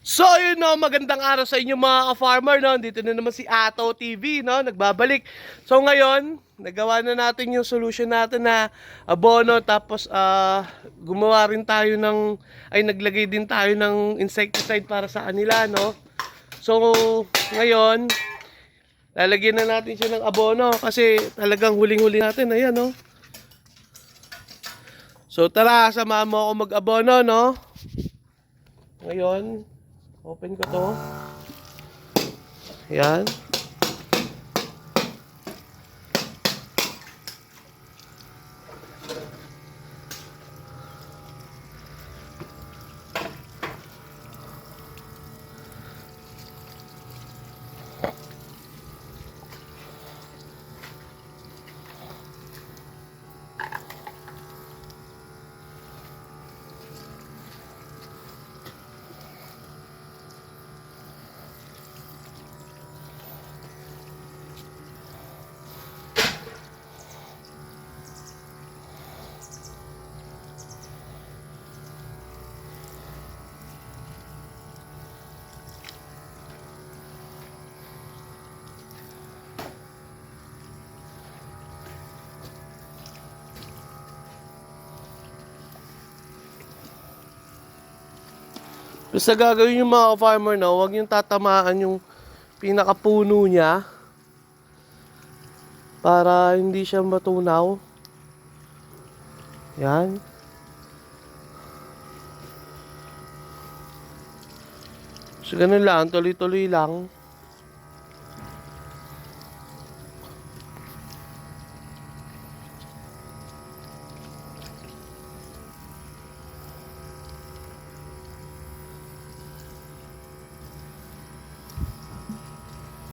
So yun no, magandang araw sa inyo mga ka-farmer no. Dito na naman si Ato TV no, nagbabalik. So ngayon, nagawa na natin yung solution natin na abono tapos gumawa rin tayo ng naglagay din tayo ng insecticide para sa kanila no. So ngayon, lalagyan na natin siya ng abono kasi talagang huling-huli natin ayan no. So tara, samahan mo ako mag-abono no. Ngayon, open ko to. Ayan. Basta gagawin yung mga farmer na huwag yung tatamaan yung pinakapuno niya para hindi siya matunaw. Yan. So ganun lang, tuloy-tuloy lang.